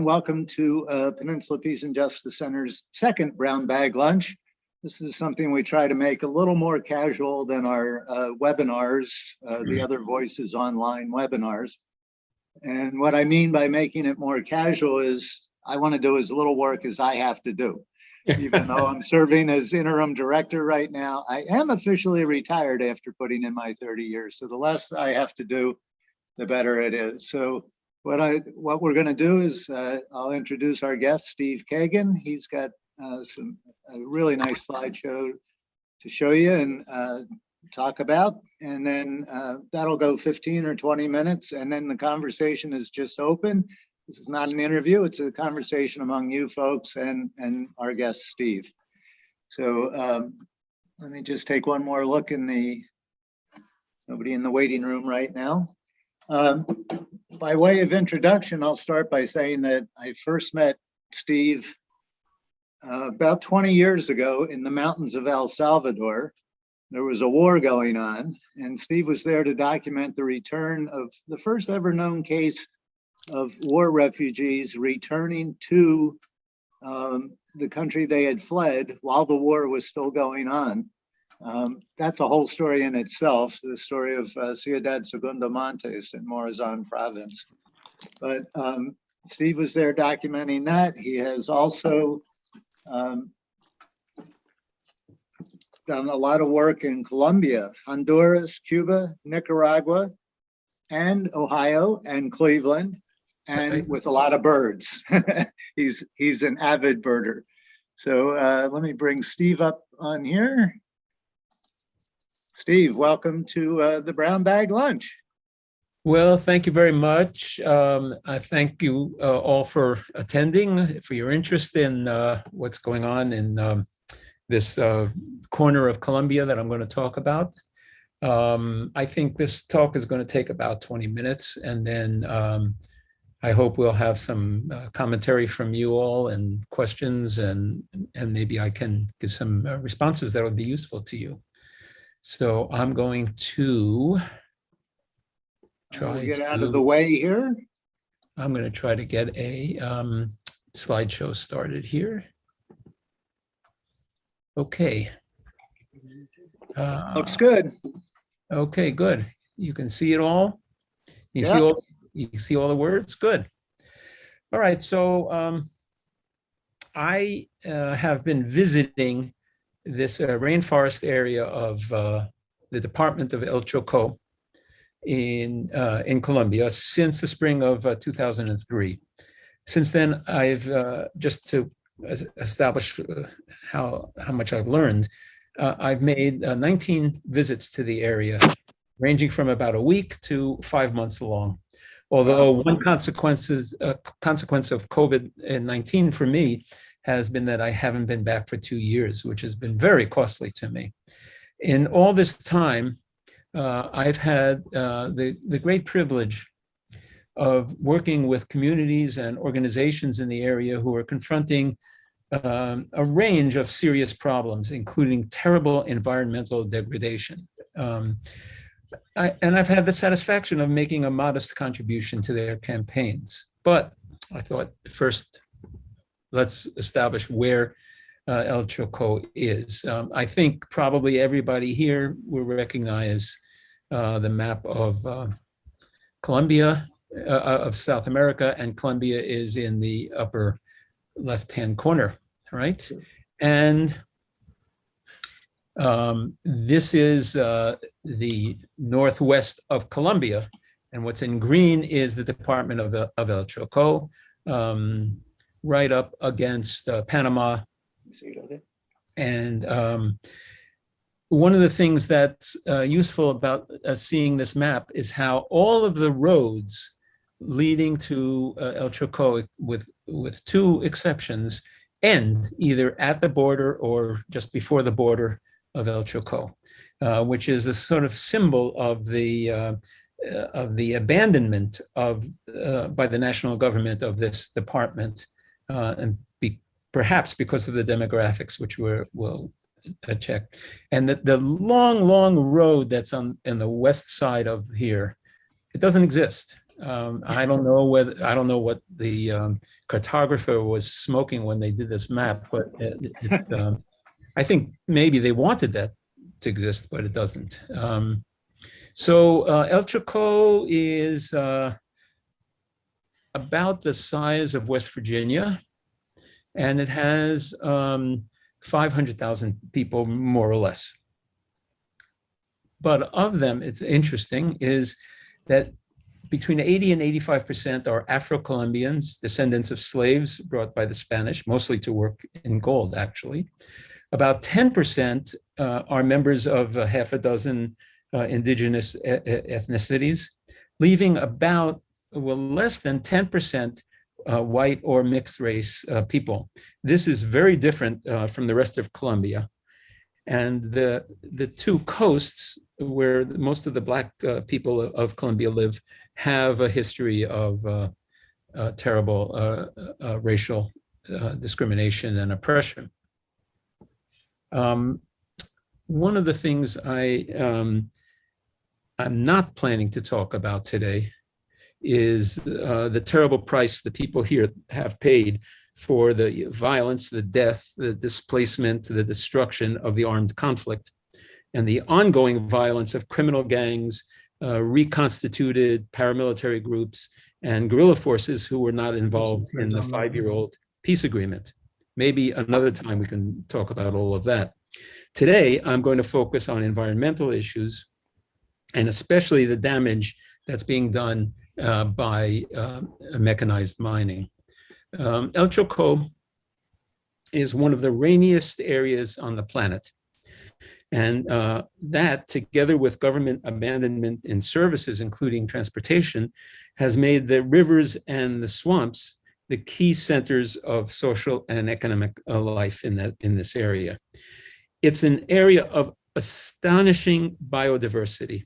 Welcome to Peninsula Peace and Justice Center's second brown bag lunch. This is something we try to make a little more casual than our webinars, the other Voices Online webinars. And what I mean by making it more casual is I want to do as little work as I have to do. Even though I'm serving as interim director right now, I am officially retired after putting in my 30 years. So the less I have to do, the better it is. So what we're going to do is I'll introduce our guest, Steve Cagan. He's got a really nice slideshow to show you and talk about, and then that'll go 15 or 20 minutes, and then the conversation is just open. This is not an interview, it's a conversation among you folks and our guest, Steve. So let me just take one more look nobody in the waiting room right now. By way of introduction, I'll start by saying that I first met Steve about 20 years ago in the mountains of El Salvador. There was a war going on, and Steve was there to document the return of the first ever known case of war refugees returning to the country they had fled while the war was still going on. That's a whole story in itself, the story of Ciudad Segundo Montes in Morazan province. But Steve was there documenting that. He has also done a lot of work in Colombia, Honduras, Cuba, Nicaragua, and Ohio and Cleveland, and with a lot of birds. He's an avid birder. So let me bring Steve up on here. Steve, welcome to the Brown Bag Lunch. Well, thank you very much. I thank you all for attending, for your interest in what's going on in this corner of Colombia that I'm going to talk about. I think this talk is going to take about 20 minutes, and then I hope we'll have some commentary from you all and questions, and maybe I can give some responses that would be useful to you. So I'm going to try to get out of the way here. I'm going to try to get a slideshow started here. Okay. Looks good. Okay, good. You can see it all. You see all the words. Good. All right. So I have been visiting this rainforest area of the department of El Chocó in Colombia since the spring of 2003. Since then, I've just to establish how much I've learned, I've made 19 visits to the area, ranging from about a week to 5 months long. Although one consequence of COVID-19 for me has been that I haven't been back for 2 years, which has been very costly to me. In all this time, I've had the great privilege of working with communities and organizations in the area who are confronting a range of serious problems, including terrible environmental degradation. And I've had the satisfaction of making a modest contribution to their campaigns. But I thought first, let's establish where El Chocó is. I think probably everybody here will recognize the map of Colombia, of South America, and Colombia is in the upper left-hand corner, right? And this is the northwest of Colombia, and what's in green is the department of El Chocó, right up against Panama. And one of the things that's useful about seeing this map is how all of the roads leading to El Chocó, with two exceptions, end either at the border or just before the border of El Chocó, which is a sort of symbol of the abandonment by the national government of this department, and perhaps because of the demographics, which we'll check. And the long road that's in the west side of here, it doesn't exist. I don't know what the cartographer was smoking when they did this map, but I think maybe they wanted that to exist, but it doesn't. So El Chocó is about the size of West Virginia, and it has 500,000 people, more or less. But of them, it's interesting, is that between 80 and 85% are Afro-Colombians, descendants of slaves brought by the Spanish, mostly to work in gold, actually. About 10% are members of half a dozen indigenous ethnicities, leaving about, well, less than 10% white or mixed race people. This is very different from the rest of Colombia. And the two coasts where most of the Black people of Colombia live have a history of terrible racial discrimination and oppression. One of the things I'm not planning to talk about today is the terrible price the people here have paid for the violence, the death, the displacement, the destruction of the armed conflict, and the ongoing violence of criminal gangs, reconstituted paramilitary groups, and guerrilla forces who were not involved in the 5-year-old peace agreement. Maybe another time we can talk about all of that. Today, I'm going to focus on environmental issues, and especially the damage that's being done by mechanized mining. El Chocó is one of the rainiest areas on the planet. And that, together with government abandonment in services, including transportation, has made the rivers and the swamps the key centers of social and economic life in this area. It's an area of astonishing biodiversity.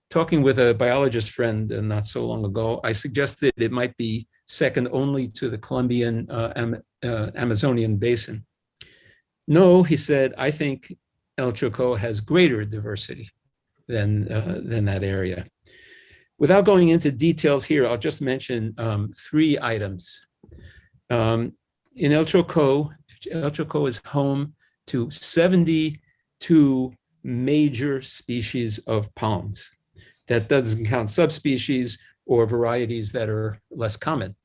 Talking with a biologist friend not so long ago, I suggested it might be second only to the Colombian Amazonian basin. No, he said, I think El Chocó has greater diversity than that area. Without going into details here, I'll just mention 3 items. In El Chocó is home to 72 major species of palms. That doesn't count subspecies or varieties that are less common.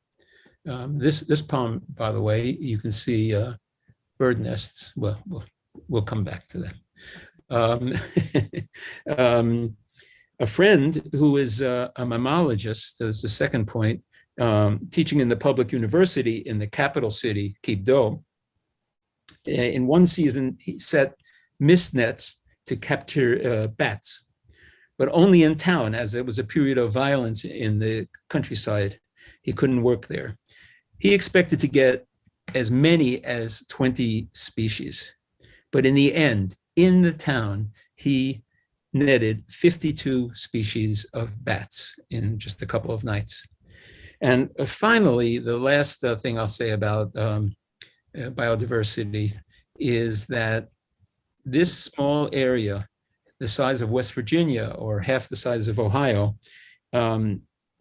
This palm, by the way, you can see bird nests. Well, we'll come back to that. A friend who is a mammologist, that's the second point, teaching in the public university in the capital city, Quibdó. In one season, he set mist nets to capture bats, but only in town, as it was a period of violence in the countryside. He couldn't work there. He expected to get as many as 20 species, but in the end, in the town, he netted 52 species of bats in just a couple of nights. And finally, the last thing I'll say about biodiversity is that this small area, the size of West Virginia or half the size of Ohio,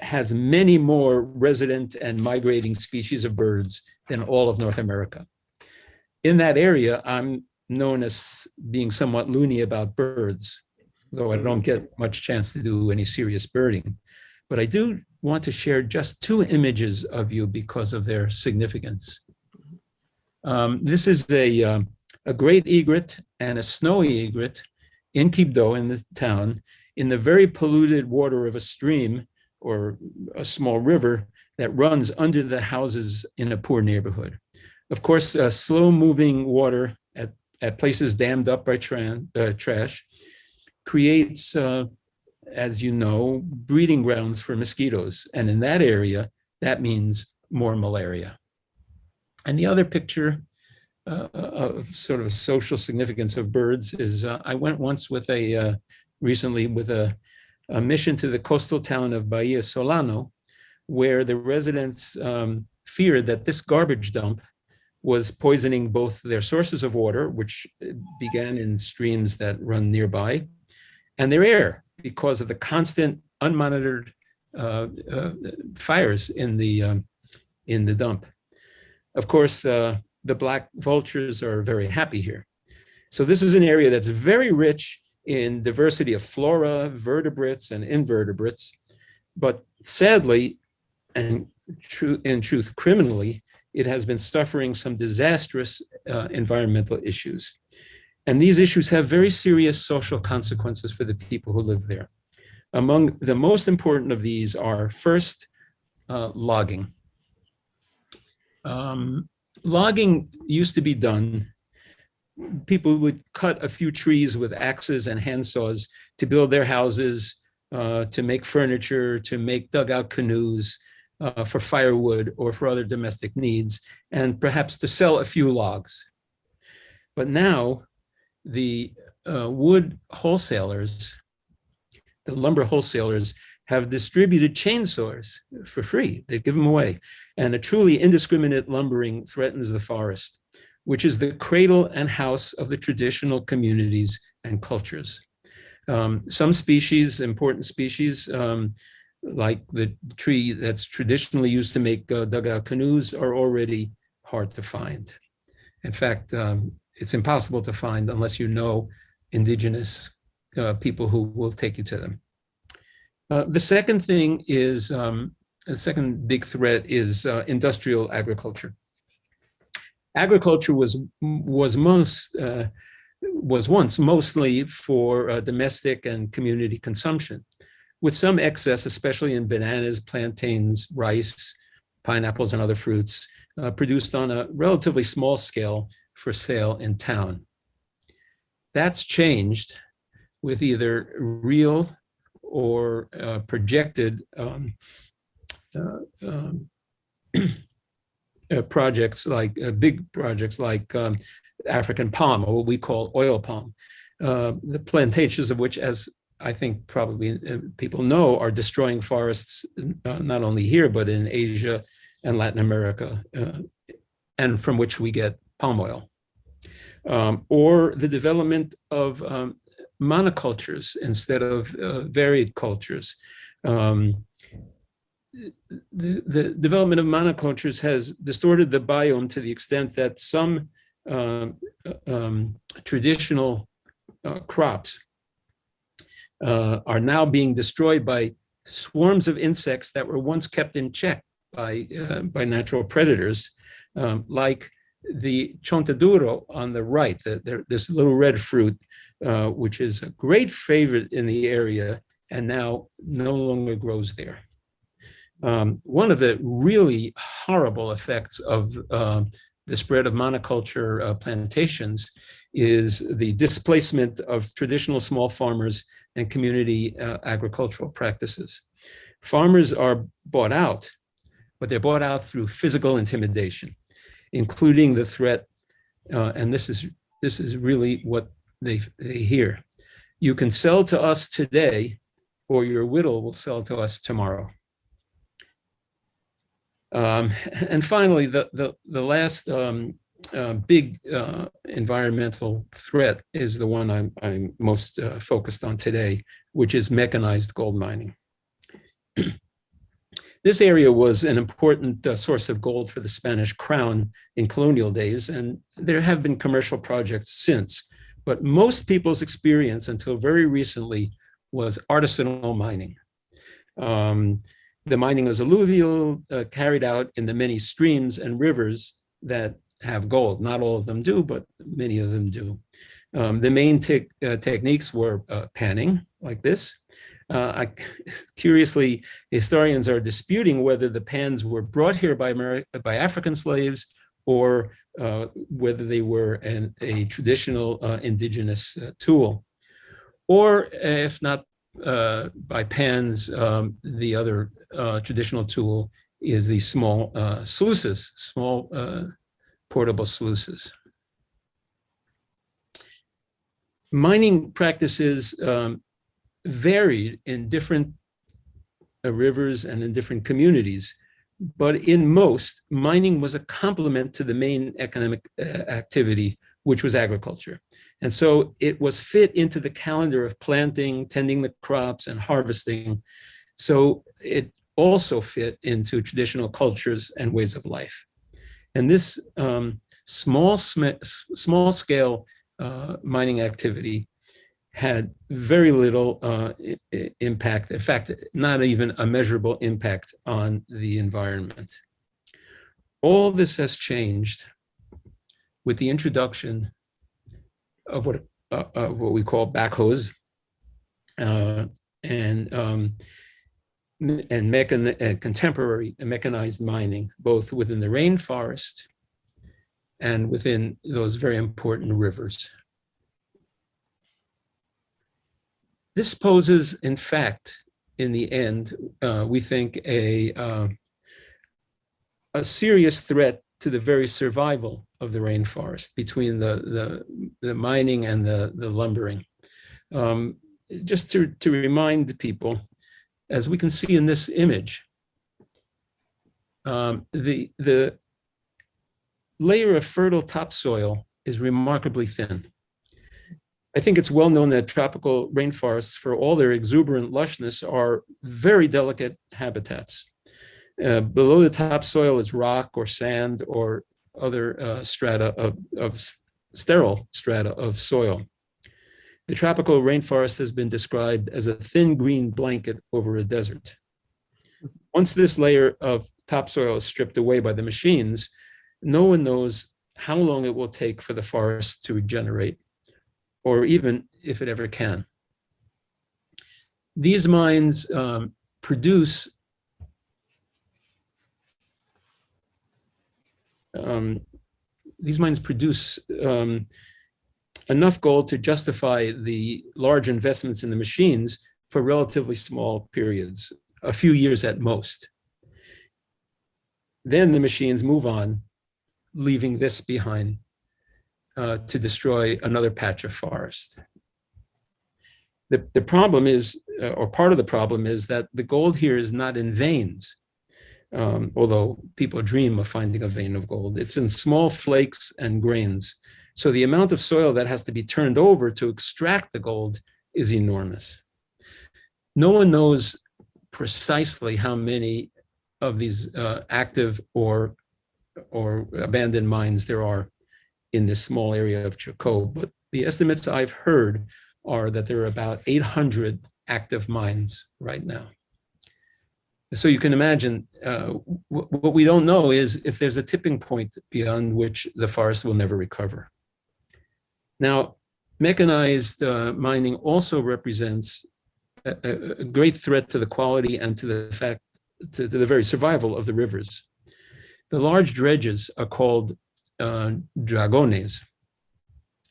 has many more resident and migrating species of birds than all of North America. In that area, I'm known as being somewhat loony about birds, though I don't get much chance to do any serious birding. But I do want to share just 2 images of you because of their significance. This is a great egret and a snowy egret in Quibdó, in this town, in the very polluted water of a stream or a small river that runs under the houses in a poor neighborhood. Of course, slow-moving water at places dammed up by trash creates, as you know, breeding grounds for mosquitoes. And in that area, that means more malaria. And the other picture of sort of social significance of birds is I went once with recently with a mission to the coastal town of Bahia Solano, where the residents feared that this garbage dump was poisoning both their sources of water, which began in streams that run nearby, and their air because of the constant unmonitored fires in the dump. Of course, the black vultures are very happy here. So this is an area that's very rich in diversity of flora, vertebrates, and invertebrates. But sadly, and in truth, criminally, it has been suffering some disastrous environmental issues. And these issues have very serious social consequences for the people who live there. Among the most important of these are, first, logging. Logging used to be done. People would cut a few trees with axes and handsaws to build their houses, to make furniture, to make dugout canoes, for firewood or for other domestic needs, and perhaps to sell a few logs. But now the wood wholesalers, the lumber wholesalers, have distributed chainsaws for free. They give them away. And a truly indiscriminate lumbering threatens the forest, which is the cradle and house of the traditional communities and cultures. Some species, important species, like the tree that's traditionally used to make dugout canoes, are already hard to find. In fact, it's impossible to find unless you know indigenous people who will take you to them. The second thing is, the second big threat is industrial agriculture. Agriculture was once mostly for domestic and community consumption, with some excess, especially in bananas, plantains, rice, pineapples, and other fruits, produced on a relatively small scale for sale in town. That's changed with either real or projected projects like big projects like African palm, or what we call oil palm, the plantations of which, as I think probably people know, are destroying forests not only here, but in Asia and Latin America, and from which we get palm oil. Or the development of monocultures instead of varied cultures. The development of monocultures has distorted the biome to the extent that some traditional crops are now being destroyed by swarms of insects that were once kept in check by natural predators, like the chontaduro on the right, this little red fruit, which is a great favorite in the area and now no longer grows there. One of the really horrible effects of the spread of monoculture plantations is the displacement of traditional small farmers and community agricultural practices. Farmers are bought out, but they're bought out through physical intimidation, including the threat, and this is really what they hear. You can sell to us today, or your widow will sell to us tomorrow. And finally, the last big environmental threat is the one I'm most focused on today, which is mechanized gold mining. This area was an important source of gold for the Spanish crown in colonial days, and there have been commercial projects since. But most people's experience until very recently was artisanal mining. The mining is alluvial, carried out in the many streams and rivers that have gold. Not all of them do, but many of them do. The main techniques were panning, like this. Curiously, historians are disputing whether the pans were brought here by African slaves or whether they were a traditional indigenous tool. Or if not by pans, the other traditional tool is these small sluices, small portable sluices. Mining practices varied in different rivers and in different communities, but in most, mining was a complement to the main economic activity, which was agriculture. And so it was fit into the calendar of planting, tending the crops, and harvesting. So it also fit into traditional cultures and ways of life. And this small scale mining activity had very little impact, in fact, not even a measurable impact on the environment. All this has changed with the introduction of what we call backhoes and contemporary mechanized mining, both within the rainforest and within those very important rivers. This poses, in fact, in the end, we think a serious threat to the very survival of the rainforest between the mining and the lumbering. Just to remind people, as we can see in this image, the layer of fertile topsoil is remarkably thin. I think it's well known that tropical rainforests, for all their exuberant lushness, are very delicate habitats. Below the topsoil is rock or sand or other strata of sterile strata of soil. The tropical rainforest has been described as a thin green blanket over a desert. Once this layer of topsoil is stripped away by the machines, no one knows how long it will take for the forest to regenerate, or even if it ever can. These mines produce enough gold to justify the large investments in the machines for relatively small periods, a few years at most. Then the machines move on, leaving this behind to destroy another patch of forest. The problem is, or part of the problem is, that the gold here is not in veins, although people dream of finding a vein of gold. It's in small flakes and grains. So the amount of soil that has to be turned over to extract the gold is enormous. No one knows precisely how many of these active or abandoned mines there are in this small area of Chocó, but the estimates I've heard are that there are about 800 active mines right now. So you can imagine, what we don't know is if there's a tipping point beyond which the forest will never recover. Now, mechanized mining also represents a great threat to the quality and to the very survival of the rivers. The large dredges are called dragones.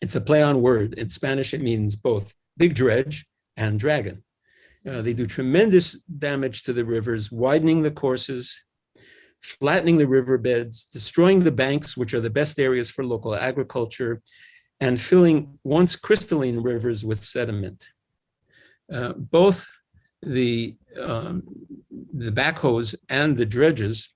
It's a play on word. In Spanish, it means both big dredge and dragon. They do tremendous damage to the rivers, widening the courses, flattening the riverbeds, destroying the banks, which are the best areas for local agriculture, and filling once crystalline rivers with sediment. Both the backhoes and the dredges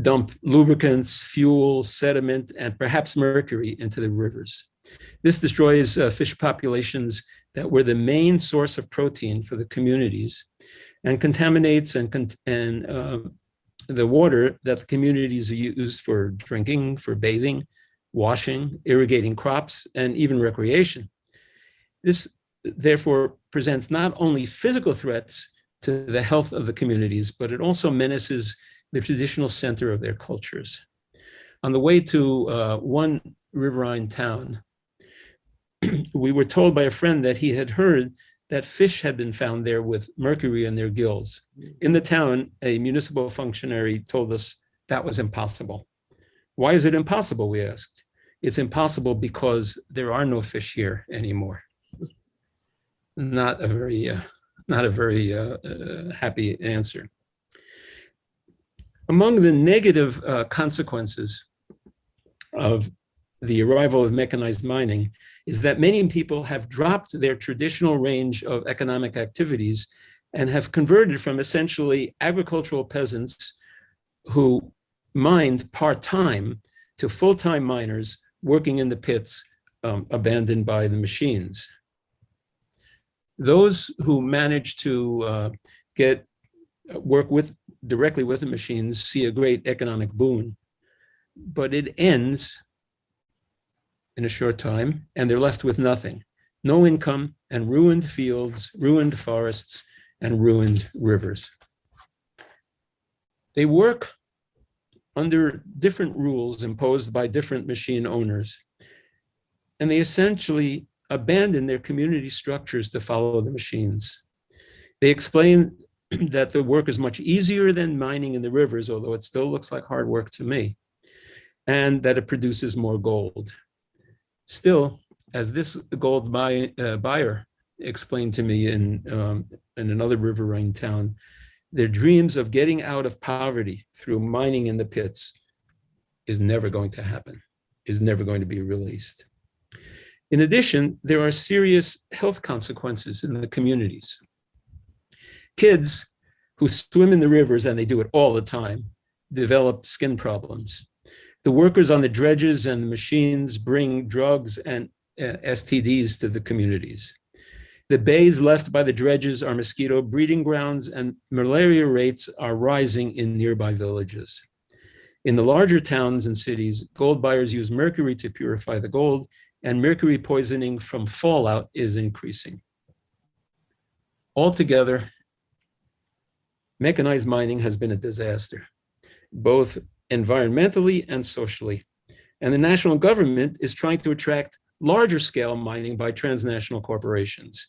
dump lubricants, fuel, sediment, and perhaps mercury into the rivers. This destroys fish populations that were the main source of protein for the communities, and contaminates the water that the communities use for drinking, for bathing, washing, irrigating crops, and even recreation. This therefore presents not only physical threats to the health of the communities, but it also menaces the traditional center of their cultures. On the way to one riverine town, we were told by a friend that he had heard that fish had been found there with mercury in their gills. In the town, a municipal functionary told us that was impossible. Why is it impossible, we asked. It's impossible because there are no fish here anymore. Not a very happy answer. Among the negative consequences of the arrival of mechanized mining is that many people have dropped their traditional range of economic activities and have converted from essentially agricultural peasants who mined part-time to full-time miners working in the pits abandoned by the machines. Those who manage to work directly with the machines see a great economic boon, but it ends in a short time, and they're left with nothing. No income, and ruined fields, ruined forests, and ruined rivers. They work under different rules imposed by different machine owners, and they essentially abandon their community structures to follow the machines. They explain that the work is much easier than mining in the rivers, although it still looks like hard work to me, and that it produces more gold. Still, as this gold buyer explained to me in another riverine town, their dreams of getting out of poverty through mining in the pits is never going to happen, is never going to be released. In addition, there are serious health consequences in the communities. Kids who swim in the rivers, and they do it all the time, develop skin problems. The workers on the dredges and the machines bring drugs and STDs to the communities. The bays left by the dredges are mosquito breeding grounds, and malaria rates are rising in nearby villages. In the larger towns and cities, gold buyers use mercury to purify the gold, and mercury poisoning from fallout is increasing. Altogether, mechanized mining has been a disaster, both environmentally and socially. And the national government is trying to attract larger scale mining by transnational corporations.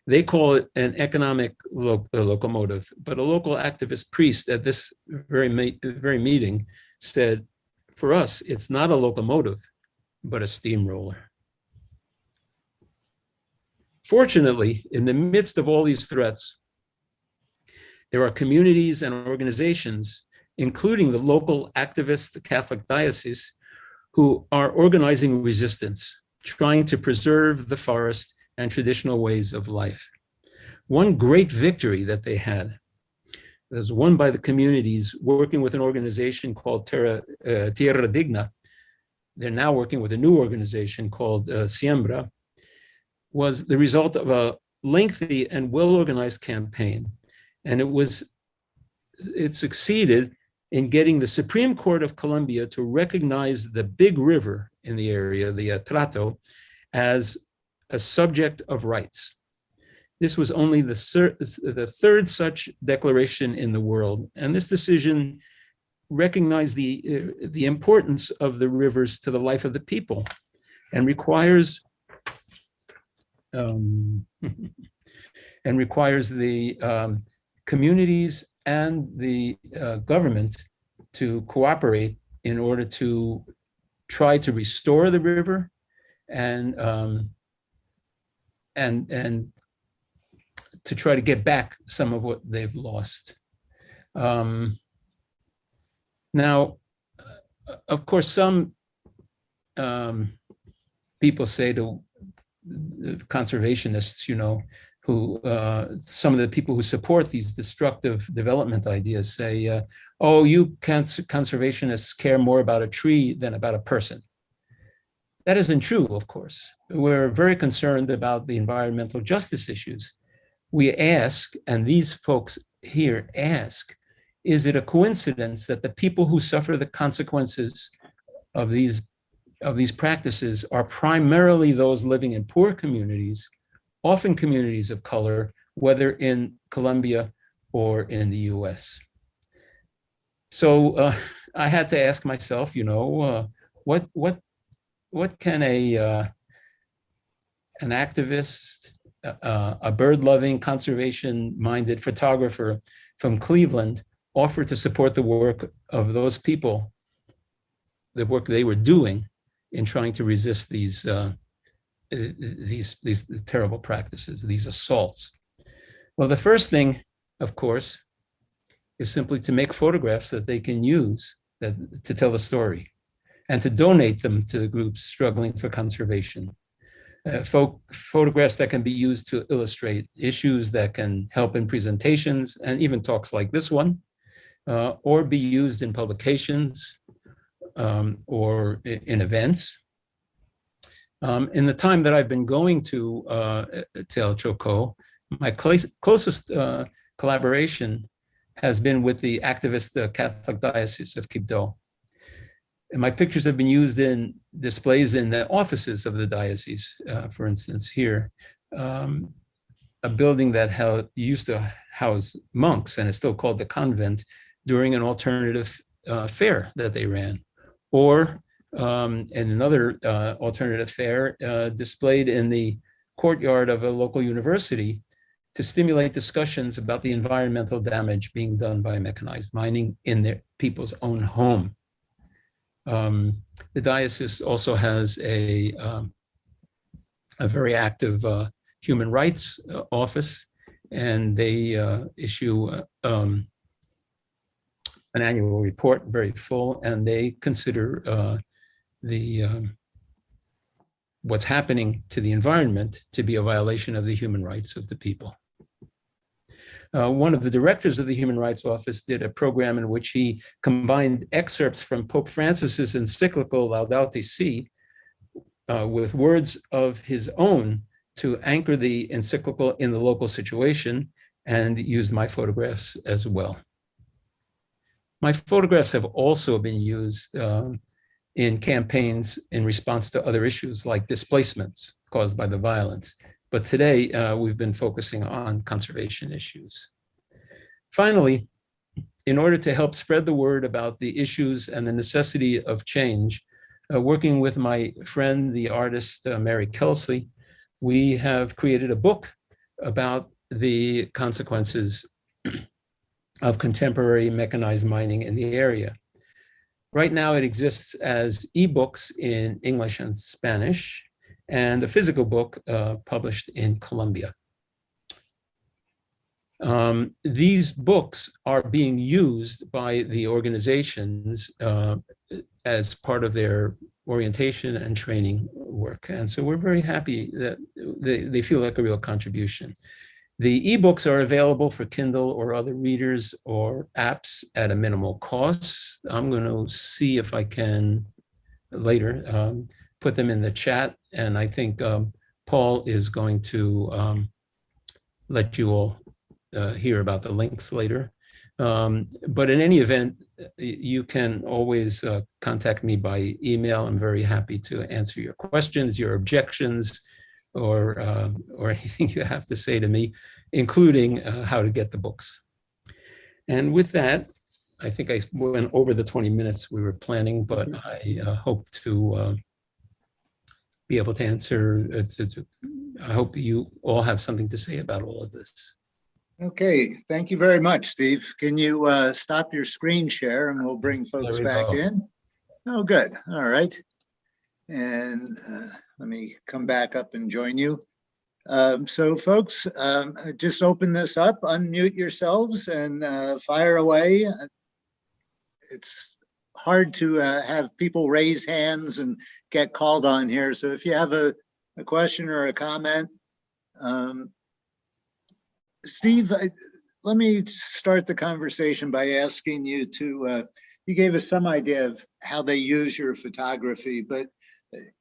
They call it an economic locomotive, but a local activist priest at this very meeting said, for us, it's not a locomotive, but a steamroller. Fortunately, in the midst of all these threats, there are communities and organizations, including the local activist Catholic diocese, who are organizing resistance, trying to preserve the forest and traditional ways of life. One great victory that they had was won by the communities working with an organization called Tierra Digna. They're now working with a new organization called Siembra, was the result of a lengthy and well-organized campaign. And it succeeded in getting the Supreme Court of Colombia to recognize the big river in the area, the Trato, as a subject of rights. This was only the third such declaration in the world. And this decision recognized the importance of the rivers to the life of the people and requires the communities and the government to cooperate in order to try to restore the river and to try to get back some of what they've lost. Now, of course, some people say to conservationists, who some of the people who support these destructive development ideas say, oh, you conservationists care more about a tree than about a person. That isn't true, of course. We're very concerned about the environmental justice issues. We ask, and these folks here ask, is it a coincidence that the people who suffer the consequences of these practices are primarily those living in poor communities, often communities of color, whether in Colombia or in the US? So I had to ask myself, what can an activist, a bird-loving, conservation-minded photographer from Cleveland offer to support the work of those people, the work they were doing in trying to resist these terrible practices, these assaults? Well, the first thing, of course, is simply to make photographs that they can use to tell the story, and to donate them to the groups struggling for conservation. Photographs that can be used to illustrate issues that can help in presentations and even talks like this one, or be used in publications or in events. In the time that I've been going to El Chocó, My closest collaboration has been with the activist Catholic Diocese of Quibdó. And my pictures have been used in displays in the offices of the diocese. For instance, here, a building that used to house monks and is still called the convent during an alternative fair that they ran, or in another alternative fair displayed in the courtyard of a local university to stimulate discussions about the environmental damage being done by mechanized mining in their people's own home. The diocese also has a very active human rights office, and they issue an annual report, very full, and they consider what's happening to the environment to be a violation of the human rights of the people. One of the directors of the Human Rights Office did a program in which he combined excerpts from Pope Francis's encyclical Laudato Si with words of his own to anchor the encyclical in the local situation, and used my photographs as well. My photographs have also been used in campaigns in response to other issues like displacements caused by the violence. But today, we've been focusing on conservation issues. Finally, in order to help spread the word about the issues and the necessity of change, working with my friend, the artist Mary Kelsey, we have created a book about the consequences of contemporary mechanized mining in the area. Right now, it exists as ebooks in English and Spanish, and a physical book published in Colombia. These books are being used by the organizations as part of their orientation and training work. And so we're very happy that they feel like a real contribution. The ebooks are available for Kindle or other readers or apps at a minimal cost. I'm going to see if I can later put them in the chat. And I think Paul is going to let you all hear about the links later. But in any event, you can always contact me by email. I'm very happy to answer your questions, your objections, or anything you have to say to me, including how to get the books. And with that, I think I went over the 20 minutes we were planning, but I hope to be able to answer. I hope you all have something to say about all of this. Okay, thank you very much, Steve. Can you stop your screen share and we'll bring folks back in? Oh, good. All right. And let me come back up and join you. So folks, just open this up, unmute yourselves and fire away. It's hard to have people raise hands and get called on here. So if you have a question or a comment, Steve, let me start the conversation by asking you to, you gave us some idea of how they use your photography, but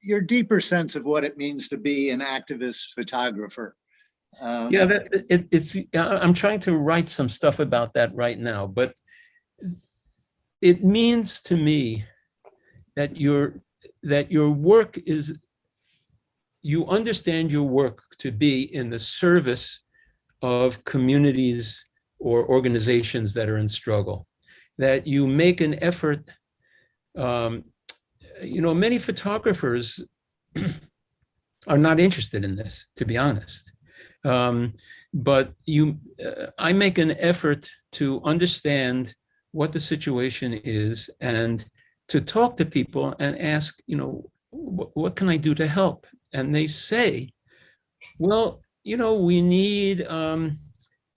your deeper sense of what it means to be an activist photographer. Yeah, I'm trying to write some stuff about that right now, but it means to me that your work is, you understand your work to be in the service of communities or organizations that are in struggle, that you make an effort. Many photographers are not interested in this, to be honest. But I make an effort to understand what the situation is and to talk to people and ask, what can I do to help? And they say, well, we need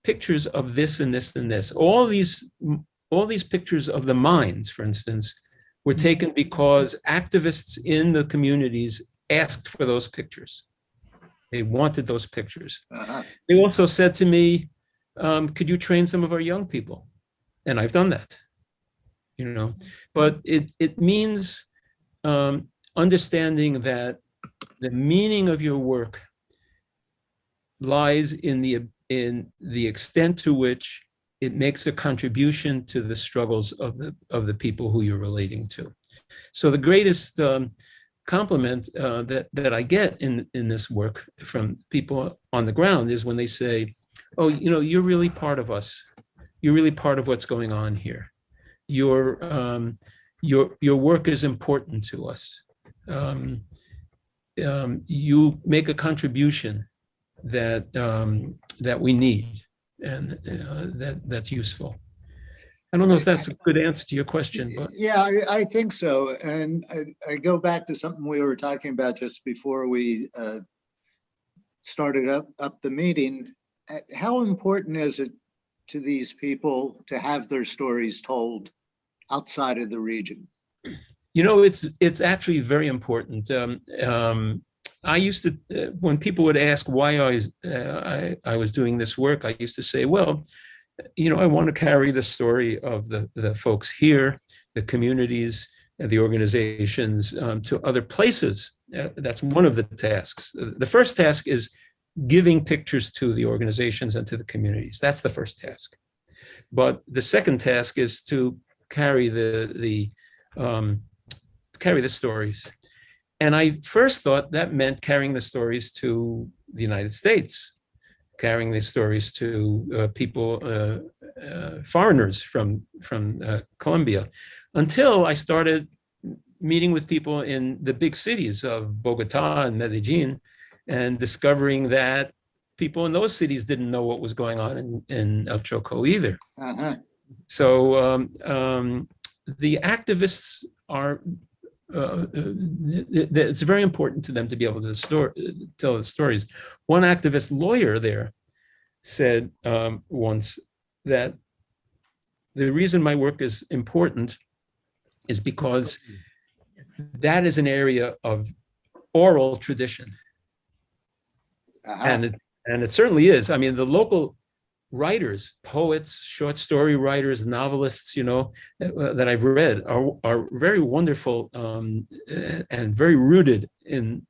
pictures of this and this and this. All these pictures of the mines, for instance, were taken because activists in the communities asked for those pictures. They wanted those pictures. They also said to me, could you train some of our young people? And I've done that, but it means understanding that the meaning of your work lies in in the extent to which it makes a contribution to the struggles of the people who you're relating to. So the greatest compliment that I get in this work from people on the ground is when they say, "Oh, you're really part of us. You're really part of what's going on here. Your work is important to us. You make a contribution that we need, and that's useful." I don't know if that's a good answer to your question, but Yeah, I think so. And I go back to something we were talking about just before we started up the meeting. How important is it to these people to have their stories told outside of the region? it's actually very important. I used to, when people would ask why I was doing this work, I used to say, well, I want to carry the story of the folks here, the communities, and the organizations to other places. That's one of the tasks. The first task is giving pictures to the organizations and to the communities. That's the first task. But the second task is to carry the stories. And I first thought that meant carrying the stories to the United States, carrying these stories to people, foreigners from Colombia, until I started meeting with people in the big cities of Bogota and Medellin, and discovering that people in those cities didn't know what was going on in El Chocó either. Uh-huh. So the activists are, it's very important to them to be able to tell the stories. One activist lawyer there said once that the reason my work is important is because that is an area of oral tradition. Uh-huh. And it certainly is. I mean, the local writers, poets, short story writers, novelists, that I've read are very wonderful and very rooted in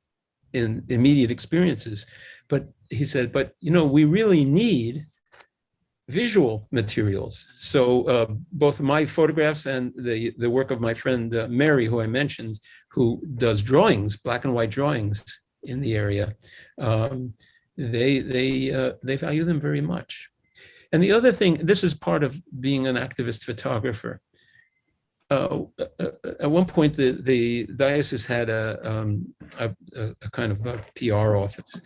immediate experiences. But he said, we really need visual materials. So both my photographs and the work of my friend Mary, who I mentioned, who does drawings, black and white drawings in the area, they value them very much. And the other thing, this is part of being an activist photographer. At one point, the diocese had a kind of a PR office,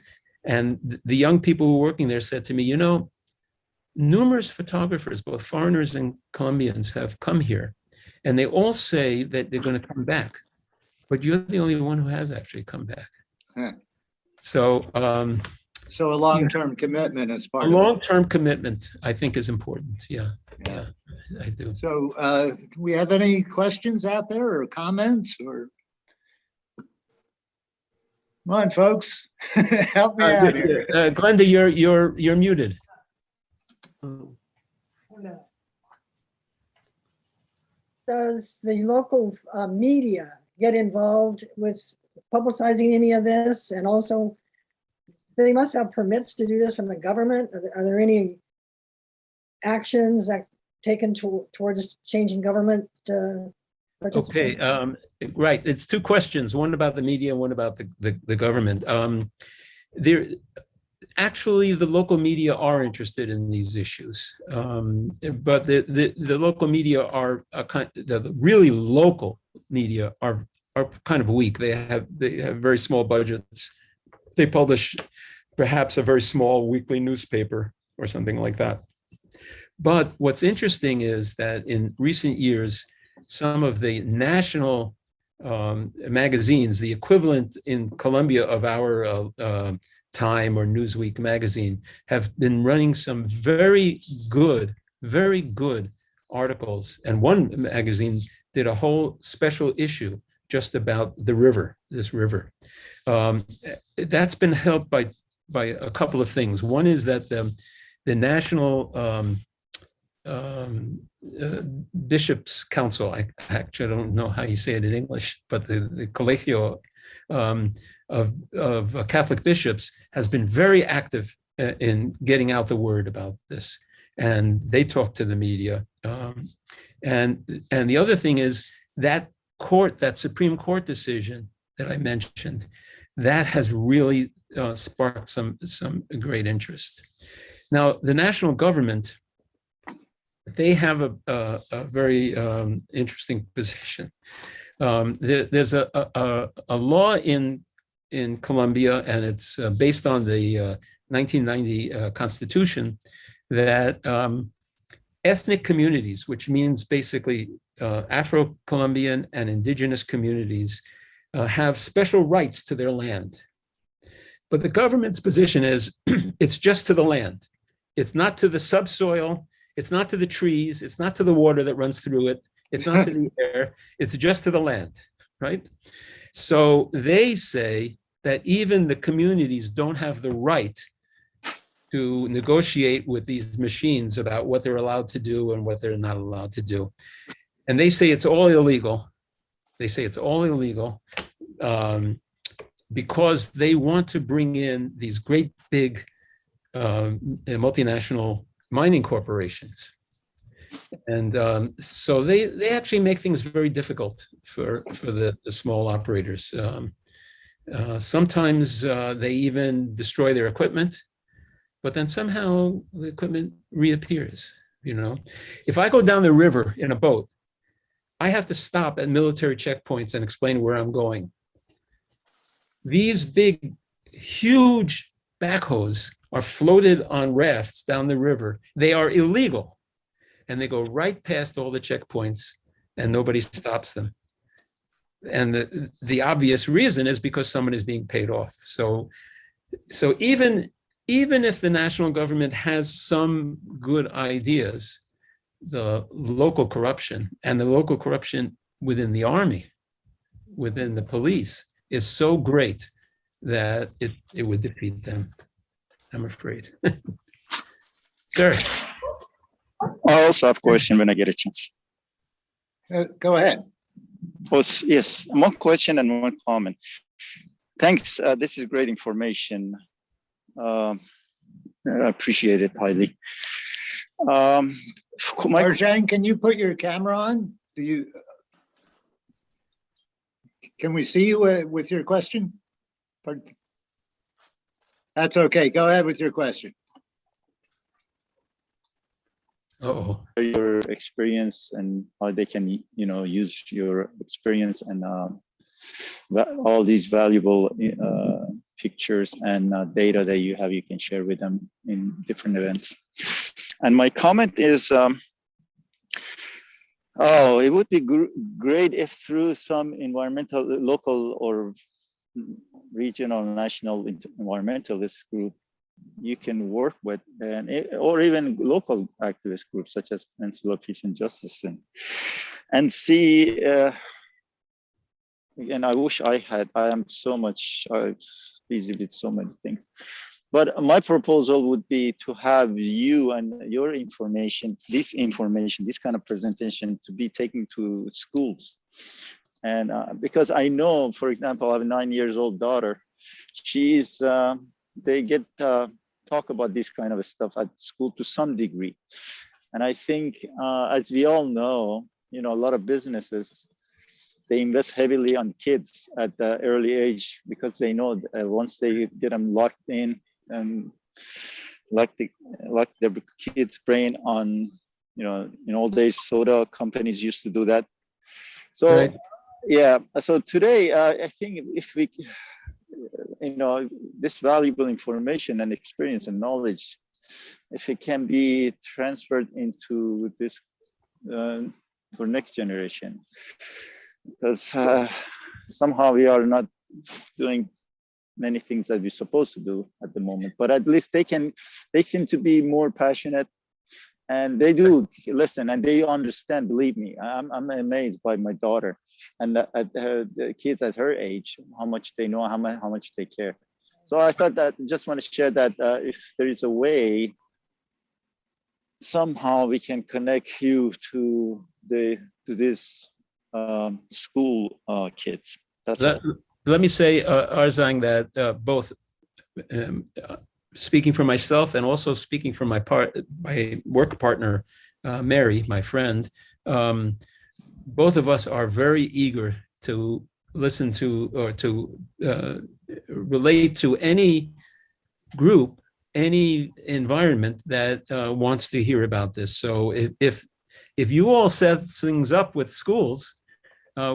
and the young people who were working there said to me, numerous photographers, both foreigners and Colombians, have come here, and they all say that they're going to come back, but you're the only one who has actually come back. Huh. So a long-term commitment as part a of it. long-term commitment, I think, is important. Yeah, I do. So do we have any questions out there or comments or? Come on, folks, help me out here. Glenda, you're muted. Does the local media get involved with publicizing any of this? And also, they must have permits to do this from the government. Are there any actions that taken towards changing government participation? Okay, right. It's two questions, one about the media and one about the government. Actually, the local media are interested in these issues, but the local media are the really local media are kind of weak. They have very small budgets. They publish perhaps a very small weekly newspaper or something like that. But what's interesting is that in recent years, some of the national magazines, the equivalent in Colombia of our Time or Newsweek magazine, have been running some very good articles. And one magazine did a whole special issue just about this river. That's been helped by a couple of things. One is that the National Bishops' Council, I actually don't know how you say it in English, but the Colegio of Catholic bishops has been very active in getting out the word about this, and they talk to the media. And the other thing is that that Supreme Court decision that I mentioned, that has really sparked some great interest. Now, the national government, they have a very interesting position. There's a law in Colombia, and it's based on the 1990 Constitution, that ethnic communities, which means basically Afro-Colombian and indigenous communities, have special rights to their land. But the government's position is it's just to the land. It's not to the subsoil. It's not to the trees. It's not to the water that runs through it. It's not to the air. It's just to the land, right? So they say that even the communities don't have the right to negotiate with these machines about what they're allowed to do and what they're not allowed to do. And they say it's all illegal. They say it's all illegal because they want to bring in these great big multinational mining corporations. And so they actually make things very difficult for the small operators. Sometimes they even destroy their equipment, but then somehow the equipment reappears. You know, if I go down the river in a boat, I have to stop at military checkpoints and explain where I'm going. These big, huge backhoes are floated on rafts down the river. They are illegal, and they go right past all the checkpoints, and nobody stops them. And the obvious reason is because someone is being paid off. So even if the national government has some good ideas, the local corruption and the local corruption within the army, within the police, is so great that it would defeat them, I'm afraid. Sir. I also have a question when I get a chance. Go ahead. Oh, yes, one question and one comment. Thanks. This is great information. I appreciate it highly. Arjan, can you put your camera on? Can we see you with your question? Pardon? That's okay. Go ahead with your question. Uh-oh. Your experience and how they can, use your experience and all these valuable pictures and data that you have, you can share with them in different events. And my comment is, it would be great if through some environmental, local or regional, national environmentalist group, you can work with, or even local activist groups such as Peninsula Peace and Justice, and see. And I wish I am so much busy with so many things. But my proposal would be to have you and your information, this kind of presentation, to be taken to schools. And because I know, for example, I have a 9-year-old daughter. They get talk about this kind of stuff at school to some degree. And I think, as we all know, a lot of businesses, they invest heavily on kids at the early age because they know once they get them locked in and lock their kids' brain on, in old days, soda companies used to do that. So, right. Yeah. So today, I think if we, this valuable information and experience and knowledge, if it can be transferred into this for next generation, because somehow we are not doing many things that we're supposed to do at the moment, but at least they seem to be more passionate, and they do listen and they understand. Believe me, I'm amazed by my daughter and the kids at her age, how much they know, how much they care. So I thought that just want to share that if there is a way, somehow we can connect you to this school kids. That's Let me say, Arzang, that both speaking for myself and also speaking for my work partner, Mary, my friend, both of us are very eager to listen to or to relate to any group, any environment that wants to hear about this. So if you all set things up with schools,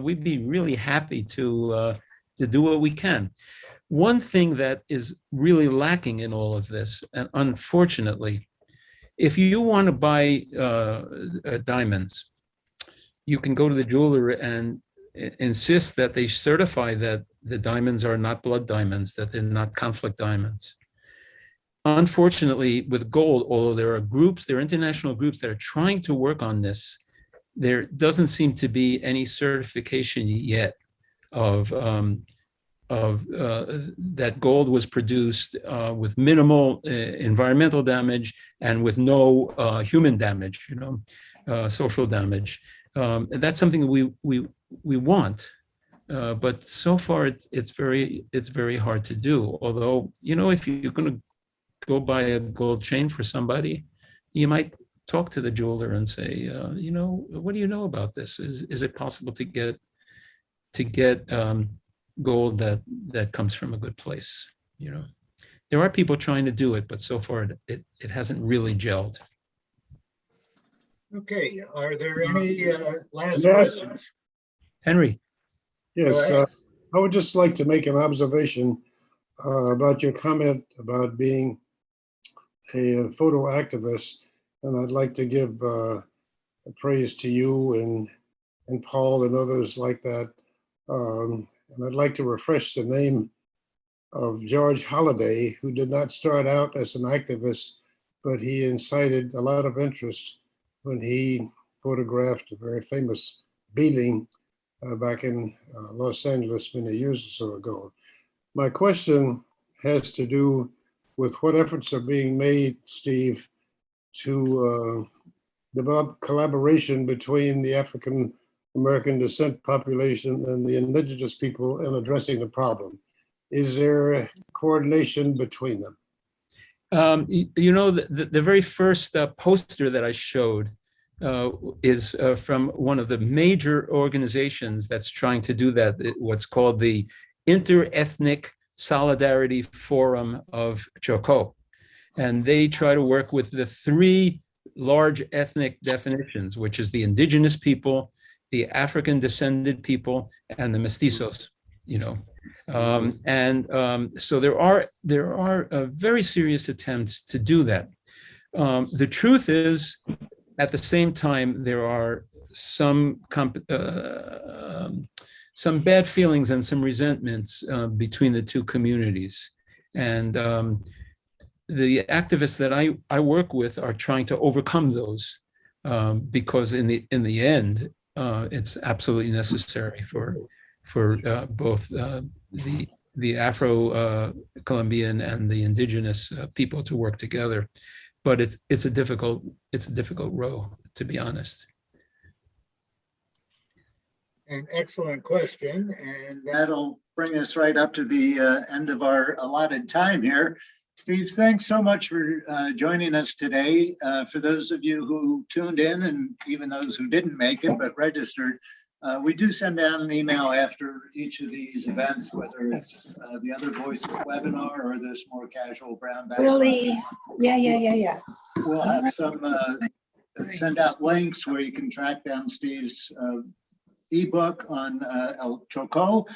we'd be really happy to do what we can. One thing that is really lacking in all of this, and unfortunately, if you want to buy diamonds, you can go to the jeweler and insist that they certify that the diamonds are not blood diamonds, that they're not conflict diamonds. Unfortunately, with gold, although there are international groups that are trying to work on this, there doesn't seem to be any certification yet of that gold was produced with minimal environmental damage and with no human damage, social damage. That's something we want, but so far it's very hard to do. Although, if you're going to go buy a gold chain for somebody, you might talk to the jeweler and say, what do you know about this? Is it possible to get gold that comes from a good place? There are people trying to do it, but so far it hasn't really gelled. Okay, are there any last Yes. questions? Henry. Yes, Go ahead. I would just like to make an observation about your comment about being a photo activist, and I'd like to give praise to you and Paul and others like that. And I'd like to refresh the name of George Holliday, who did not start out as an activist, but he incited a lot of interest when he photographed a very famous beating back in Los Angeles many years or so ago. My question has to do with what efforts are being made, Steve, to develop collaboration between the African American descent population and the indigenous people in addressing the problem. Is there coordination between them? The very first poster that I showed is from one of the major organizations that's trying to do that, what's called the Interethnic Solidarity Forum of Chocó. And they try to work with the three large ethnic definitions, which is the indigenous people, the African descended people, and the mestizos, so there are very serious attempts to do that. The truth is, at the same time, there are some bad feelings and some resentments between the two communities. And the activists that I work with are trying to overcome those because in the end, it's absolutely necessary for both the Afro-Colombian and the indigenous people to work together. But it's a difficult row, to be honest. An excellent question, and that'll bring us right up to the end of our allotted time here. Steve, thanks so much for joining us today. For those of you who tuned in, and even those who didn't make it but registered, we do send out an email after each of these events, whether it's the Other Voices webinar or this more casual brown bag. Really? Yeah. We'll have some send out links where you can track down Steve's ebook on El Chocó.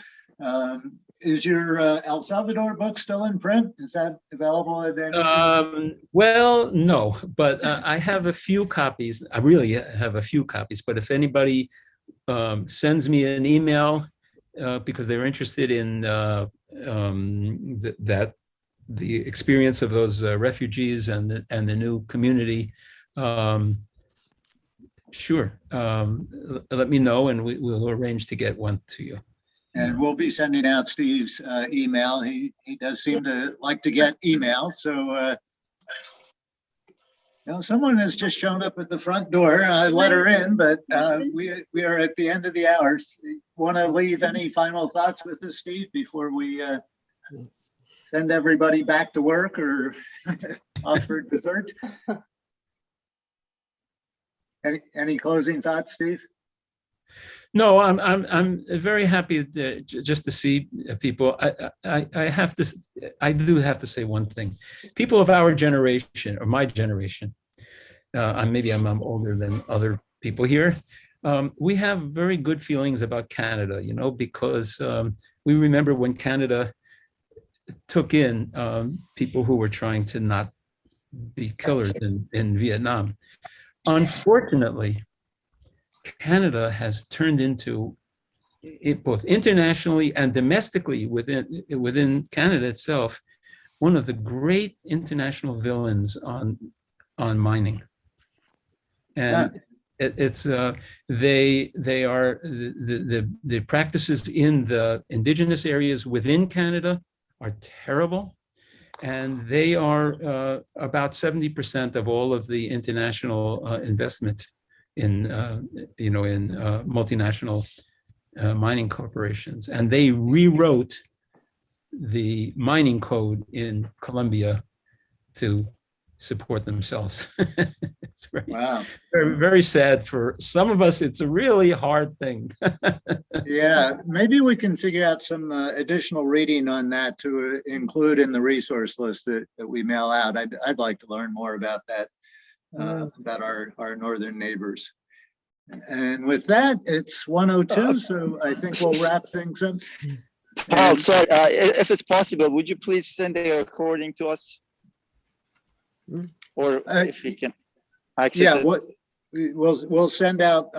Is your El Salvador book still in print? Is that available at any? Well, no, but I have a few copies. I really have a few copies, but if anybody sends me an email because they're interested in the experience of those refugees and the new community, sure, let me know and we'll arrange to get one to you. And we'll be sending out Steve's email. He does seem to like to get email. So someone has just shown up at the front door. I let her in, but we are at the end of the hours. Want to leave any final thoughts with us, Steve, before we? send everybody back to work or offer dessert. Any closing thoughts, Steve? No, I'm very happy just to see people. I do have to say one thing. People of our generation, or my generation, maybe I'm older than other people here. We have very good feelings about Canada, because we remember when Canada took in people who were trying to not be killers in Vietnam. Unfortunately, Canada has turned into, both internationally and domestically within Canada itself, one of the great international villains on mining. And they are the practices in the indigenous areas within Canada are terrible, and they are about 70% of all of the international investment in multinational mining corporations. And they rewrote the mining code in Colombia to support themselves. It's Wow. very, very sad for some of us. It's a really hard thing. Yeah, maybe we can figure out some additional reading on that to include in the resource list that we mail out. I'd like to learn more about that, about our northern neighbors. And with that, it's 1:02, so I think we'll wrap things up. Paul, sorry, if it's possible, would you please send a recording to us? Or if we can access it. We'll send out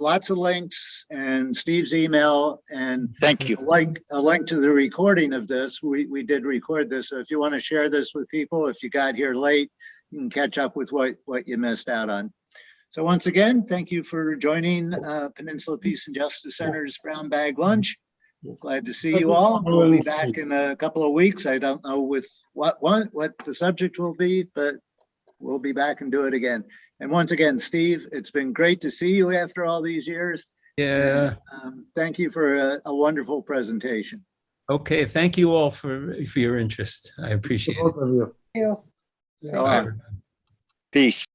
lots of links and Steve's email and Thank you. a link to the recording of this. We did record this, so if you want to share this with people, if you got here late, you can catch up with what you missed out on. So once again, thank you for joining Peninsula Peace and Justice Center's Brown Bag Lunch. Glad to see you all. We'll be back in a couple of weeks. I don't know with what the subject will be, but we'll be back and do it again. And once again, Steve, it's been great to see you after all these years. Yeah. And, thank you for a wonderful presentation. Okay. Thank you all for your interest. I appreciate it. Both of you. You. So, Peace.